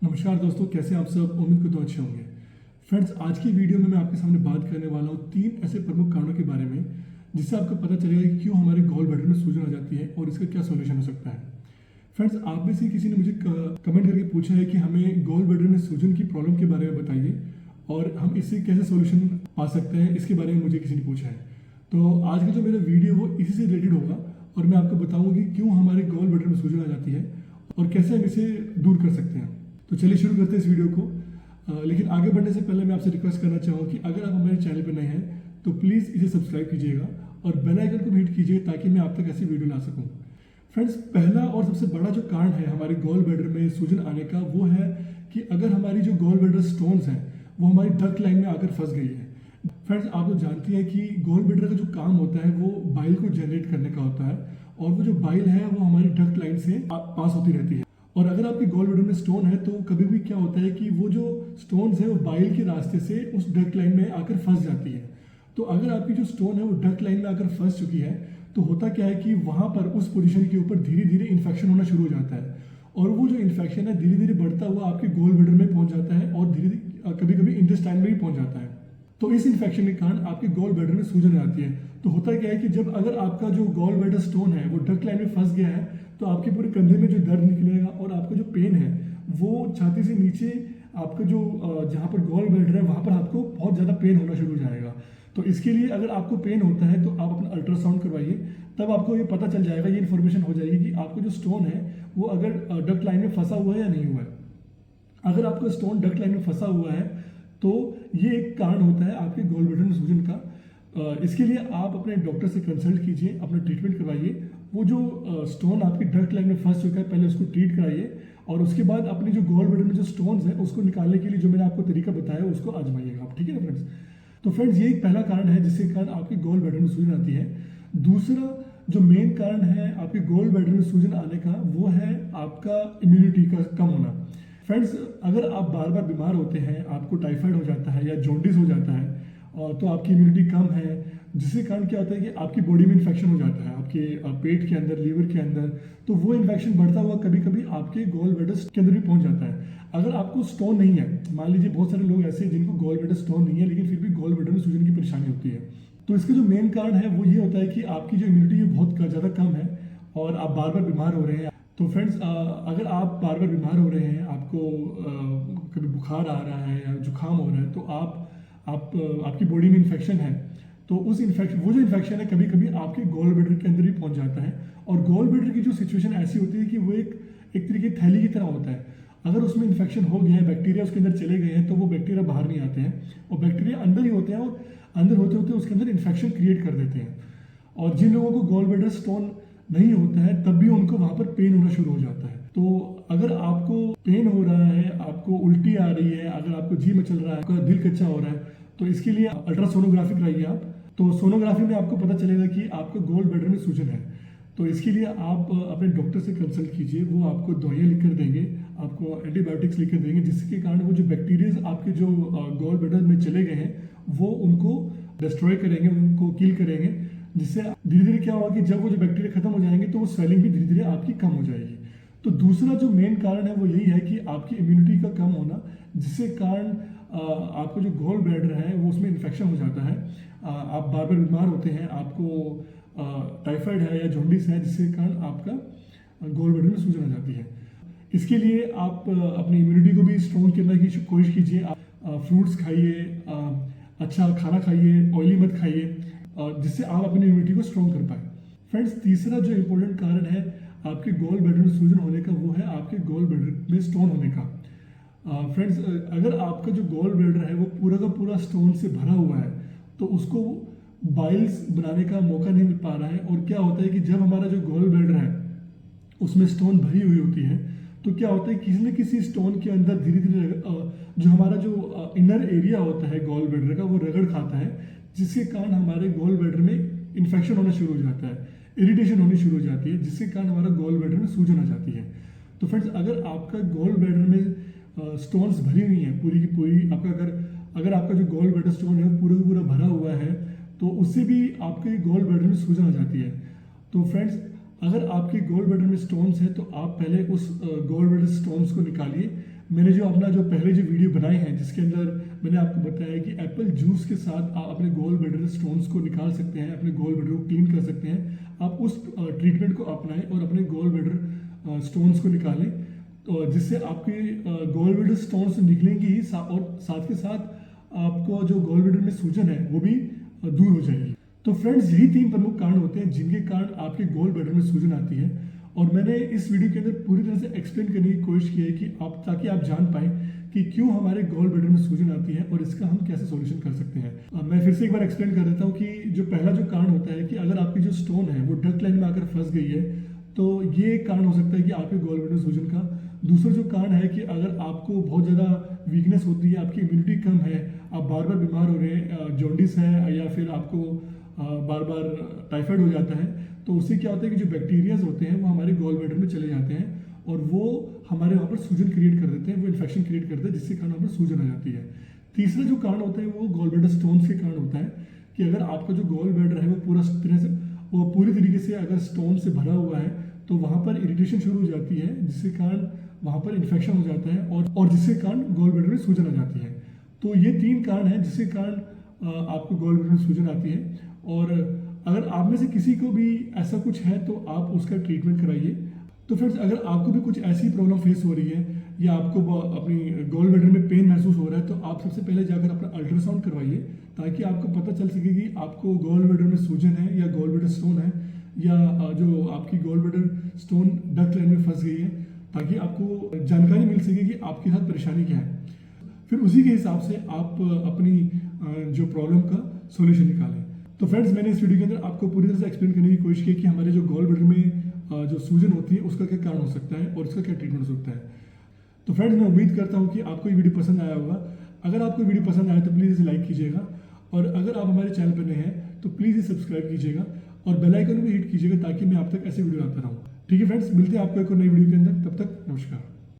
नमस्कार दोस्तों, कैसे आप सब? उम्मीद को तो अच्छे होंगे। फ्रेंड्स, आज की वीडियो में मैं आपके सामने बात करने वाला हूँ 3 ऐसे प्रमुख कारणों के बारे में जिससे आपको पता चलेगा कि क्यों हमारे गॉल ब्लैडर में सूजन आ जाती है और इसका क्या सॉल्यूशन हो सकता है। फ्रेंड्स, आप में से किसी ने मुझे कमेंट करके पूछा है कि हमें गॉल ब्लैडर में सूजन की प्रॉब्लम के बारे में बताइए और हम इससे कैसे सोल्यूशन पा सकते हैं, इसके बारे में मुझे किसी ने पूछा है। तो आज का जो मेरा वीडियो वो इसी से रिलेटेड होगा और मैं आपको बताऊंगा कि क्यों हमारे गॉल ब्लैडर में सूजन आ जाती है और कैसे हम इसे दूर कर सकते हैं। तो चलिए शुरू करते हैं इस वीडियो को। लेकिन आगे बढ़ने से पहले मैं आपसे रिक्वेस्ट करना चाहूँगा कि अगर आप हमारे चैनल पर नए हैं तो प्लीज़ इसे सब्सक्राइब कीजिएगा और बेल आइकन को भी हिट कीजिए ताकि मैं आप तक ऐसी वीडियो ला सकूँ। फ्रेंड्स, पहला और सबसे बड़ा जो कारण है हमारे गॉल ब्लैडर में सूजन आने का वो है कि अगर हमारी जो गॉल ब्लैडर स्टोन्स हैं वो हमारी डक्ट लाइन में आकर फंस गई है। फ्रेंड्स, आप लोग जानती हैं कि गॉल ब्लैडर का जो काम होता है वो बाइल को जनरेट करने का होता है और वो जो बाइल है वो हमारी डक्ट लाइन से पास होती रहती है। और अगर आपकी गॉल ब्लैडर में स्टोन है तो कभी भी क्या होता है कि वो जो स्टोन्स है वो बाइल के रास्ते से उस डक्ट लाइन में आकर फंस जाती है। तो अगर आपकी जो स्टोन है वो डक्ट लाइन में आकर फंस चुकी है तो होता क्या है कि वहाँ पर उस पोजीशन के ऊपर धीरे धीरे इन्फेक्शन होना शुरू हो जाता है और वो जो इन्फेक्शन है धीरे धीरे बढ़ता हुआ आपके गॉल ब्लैडर में पहुँच जाता है और धीरे कभी कभी इंटेस्टाइन में भी पहुँच जाता है। तो इस इन्फेक्शन के कारण आपके गॉल ब्लैडर में सूजन आती है। तो होता क्या है कि जब अगर आपका जो गॉल ब्लैडर स्टोन है वो डक्ट लाइन में फंस गया है तो आपके पूरे कंधे में जो दर्द निकलेगा और आपका जो पेन है वो छाती से नीचे आपका जो जहाँ पर गॉल ब्लैडर है वहाँ पर आपको बहुत ज़्यादा पेन होना शुरू हो जाएगा। तो इसके लिए अगर आपको पेन होता है तो आप अपना अल्ट्रासाउंड करवाइए, तब आपको ये पता चल जाएगा, ये इन्फॉर्मेशन हो जाएगी कि आपको जो स्टोन है वो अगर डक्ट लाइन में फंसा हुआ है या नहीं हुआ है। अगर आपका स्टोन डक्ट लाइन में फंसा हुआ है तो ये एक कारण होता है आपके गॉल ब्लैडर में सूजन का। इसके लिए आप अपने डॉक्टर से कंसल्ट कीजिए, अपना ट्रीटमेंट करवाइए। वो जो स्टोन आपकी डक्ट लाइन में फंस चुका है पहले उसको ट्रीट कराइए और उसके बाद अपनी जो गॉल ब्लैडर में जो स्टोन्स हैं उसको निकालने के लिए जो मैंने आपको तरीका बताया उसको आजमाइएगा आप, ठीक है ना फ्रेंड्स। तो फ्रेंड्स, ये एक पहला कारण है जिसके कारण आपकी गॉल ब्लैडर में सूजन आती है। दूसरा जो मेन कारण है आपके गॉल ब्लैडर में सूजन आने का वो है आपका इम्यूनिटी का कम होना। फ्रेंड्स, अगर आप बार बार बीमार होते हैं, आपको टाइफाइड हो जाता है या जॉन्डिस हो जाता है तो आपकी इम्यूनिटी कम है, जिसके कारण क्या होता है कि आपकी बॉडी में इन्फेक्शन हो जाता है आपके पेट के अंदर, लीवर के अंदर। तो वो इन्फेक्शन बढ़ता हुआ कभी कभी आपके गॉल ब्लैडर के अंदर भी पहुंच जाता है। अगर आपको स्टोन नहीं है, मान लीजिए बहुत सारे लोग ऐसे हैं जिनको गॉल ब्लैडर स्टोन नहीं है लेकिन फिर भी गॉल ब्लैडर में सूजन की परेशानी होती है, तो इसका जो मेन कारण है वो ये होता है कि आपकी जो इम्यूनिटी है बहुत ज़्यादा कम है और आप बार बार बीमार हो रहे हैं। तो फ्रेंड्स, अगर आप बार बार बीमार हो रहे हैं, आपको कभी बुखार आ रहा है या जुकाम हो रहा है, तो आपकी बॉडी में इन्फेक्शन है तो वो जो इन्फेक्शन है कभी कभी आपके गॉल ब्लैडर के अंदर भी पहुंच जाता है। और गॉल ब्लैडर की जो सिचुएशन ऐसी होती है कि वो एक तरीके की थैली की तरह होता है। अगर उसमें इन्फेक्शन हो गया है, बैक्टीरिया उसके अंदर चले गए हैं तो वो बैक्टीरिया बाहर नहीं आते हैं और बैक्टीरिया अंदर ही होते हैं और अंदर होते होते उसके अंदर इन्फेक्शन क्रिएट कर देते हैं। और जिन लोगों को गॉल ब्लैडर स्टोन नहीं होता है तब भी उनको वहाँ पर पेन होना शुरू हो जाता है। तो अगर आपको पेन हो रहा है, आपको उल्टी आ रही है, अगर आपको जी मचल रहा है, आपका दिल कच्चा हो रहा है, तो इसके लिए अल्ट्रासोनोग्राफी कराइए आप। तो सोनोग्राफी में आपको पता चलेगा कि आपको गॉल ब्लैडर में सूजन है। तो इसके लिए आप अपने डॉक्टर से कंसल्ट कीजिए, वो आपको दवाइयाँ लिख कर देंगे, आपको एंटीबायोटिक्स लिख कर देंगे, जिसके कारण वो जो बैक्टीरिया आपके जो गॉल ब्लैडर में चले गए हैं वो उनको डिस्ट्रॉय करेंगे, उनको किल करेंगे, जिससे धीरे धीरे क्या होगा कि जब वो जो बैक्टीरिया खत्म हो जाएंगे तो वो स्वेलिंग भी धीरे धीरे आपकी कम हो जाएगी। तो दूसरा जो मेन कारण है वो यही है कि आपकी इम्यूनिटी का कम होना, जिसके कारण आपको जो गॉल ब्लैडर है वो उसमें इन्फेक्शन हो जाता है, आप बार बार बीमार होते हैं, आपको टाइफाइड है या जॉन्डिस है, जिसके कारण आपका गॉल ब्लैडर में सूजन आ जाती है। इसके लिए आप अपनी इम्यूनिटी को भी स्ट्रॉन्ग करने की कोशिश कीजिए। आप फ्रूट्स खाइए, अच्छा खाना खाइए, ऑयली मत खाइए, जिससे आप अपनी इम्यूनिटी को स्ट्रॉन्ग कर पाए। फ्रेंड्स, तीसरा जो इम्पोर्टेंट कारण है आपके गॉल ब्लैडर में सूजन होने का वो है आपके गॉल ब्लैडर में स्टोन होने का। फ्रेंड्स, अगर आपका जो गॉल ब्लैडर है वो पूरा का पूरा स्टोन से भरा हुआ है तो उसको बाइल्स बनाने का मौका नहीं मिल पा रहा है। और क्या होता है कि जब हमारा जो गॉल ब्लैडर है उसमें स्टोन भरी हुई होती है तो क्या होता है किसी न किसी स्टोन के अंदर धीरे धीरे जो हमारा जो इनर एरिया होता है गॉल ब्लैडर का वो रगड़ खाता है, जिसके कारण हमारे गॉल ब्लैडर में इन्फेक्शन होना शुरू हो जाता है, इरिटेशन होनी शुरू हो जाती है, जिसके कारण हमारा गॉल ब्लैडर में सूजन आ जाती है। तो फ्रेंड्स, अगर आपका गॉल ब्लैडर में स्टोन्स भरी हुई हैं पूरी की पूरी, अगर आपका जो गॉल ब्लैडर स्टोन है पूरा का पूरा भरा हुआ है तो उससे भी आपके गॉल ब्लैडर में सूजन आ जाती है। तो फ्रेंड्स, अगर आपके गॉल ब्लैडर में स्टोन्स है तो आप पहले उस गॉल ब्लैडर स्टोन्स को निकालिए, मैंने जो पहले वीडियो बनाए हैं जिसके अंदर मैंने आपको बताया कि एप्पल जूस के साथ आप अपने गॉल ब्लैडर स्टोन्स को निकाल सकते हैं, अपने गॉल ब्लैडर को क्लीन कर सकते हैं। आप उस ट्रीटमेंट को अपनाएं और अपने गॉल ब्लैडर स्टोन्स को निकालें, तो जिससे आपके गॉल ब्लैडर स्टोन्स निकलेंगे ही और साथ के साथ आपको जो गॉल ब्लैडर में सूजन है वो भी दूर हो जाएगी। तो फ्रेंड्स, यही 3 प्रमुख कारण होते हैं जिनके कारण आपके गॉल ब्लैडर में सूजन आती है। और मैंने इस वीडियो के अंदर पूरी तरह से एक्सप्लेन करने की कोशिश की है कि ताकि आप जान पाएं कि क्यों हमारे गॉल ब्लैडर में सूजन आती है और इसका हम कैसे सॉल्यूशन कर सकते हैं। मैं फिर से एक बार एक्सप्लेन कर देता हूँ कि जो पहला कारण होता है कि अगर आपकी जो स्टोन है वो डक्ट लाइन में आकर फंस गई है, तो ये एक कारण हो सकता है कि आपके गॉल ब्लैडर में सूजन का। दूसरा कारण है कि अगर आपको बहुत ज़्यादा वीकनेस होती है, आपकी इम्यूनिटी कम है, आप बार बार बीमार हो रहे हैं, जॉन्डिस है या फिर आपको बार बार टाइफाइड हो जाता है, तो उससे क्या होता है कि जो बैक्टीरियाज होते हैं वो हमारे गॉल ब्लैडर में चले जाते हैं और वो हमारे वहाँ पर सूजन क्रिएट कर देते हैं, वो इन्फेक्शन क्रिएट करते हैं, जिससे कारण वहाँ पर सूजन आ जाती है। तीसरा कारण होता है वो गॉल ब्लैडर स्टोन्स के कारण होता है कि अगर आपका जो गॉल ब्लैडर है वो पूरी तरीके से अगर स्टोन से भरा हुआ है तो वहाँ पर इरिटेशन शुरू हो जाती है, जिससे कारण वहाँ पर इन्फेक्शन हो जाता है और जिससे कारण गॉल ब्लैडर में सूजन आ जाती है। तो ये 3 कारण हैं जिससे कारण आपको गॉल ब्लैडर में सूजन आती है। और अगर आप में से किसी को भी ऐसा कुछ है तो आप उसका ट्रीटमेंट कराइए। तो फ्रेंड्स, अगर आपको भी कुछ ऐसी प्रॉब्लम फेस हो रही है या आपको अपनी गॉल ब्लैडर में पेन महसूस हो रहा है, तो आप सबसे पहले जाकर अपना अल्ट्रासाउंड करवाइए, ताकि आपको पता चल सके कि आपको गॉल ब्लैडर में सूजन है या गॉल ब्लैडर स्टोन है या जो आपकी gall bladder stone duct line में फंस गई है, ताकि आपको जानकारी मिल सके कि आपके साथ परेशानी क्या है। फिर उसी के हिसाब से आप अपनी जो प्रॉब्लम का सोल्यूशन निकालें। तो फ्रेंड्स, मैंने इस वीडियो के अंदर आपको पूरी तरह से एक्सप्लेन करने की कोशिश की कि हमारे जो गॉल ब्लैडर में जो सूजन होती है उसका क्या कारण हो सकता है और उसका क्या ट्रीटमेंट हो सकता है। तो फ्रेंड्स, मैं उम्मीद करता हूँ कि आपको ये वीडियो पसंद आया होगा। अगर आपको वीडियो पसंद आया तो प्लीज़ इसे लाइक कीजिएगा, और अगर आप हमारे चैनल पर नए हैं तो प्लीज़ इसे सब्सक्राइब कीजिएगा और बेल आइकन भी हिट कीजिएगा, ताकि मैं आप तक ऐसे वीडियो लाता रहूँ। ठीक है फ्रेंड्स, मिलते हैं आपको एक और नई वीडियो के अंदर। तब तक नमस्कार।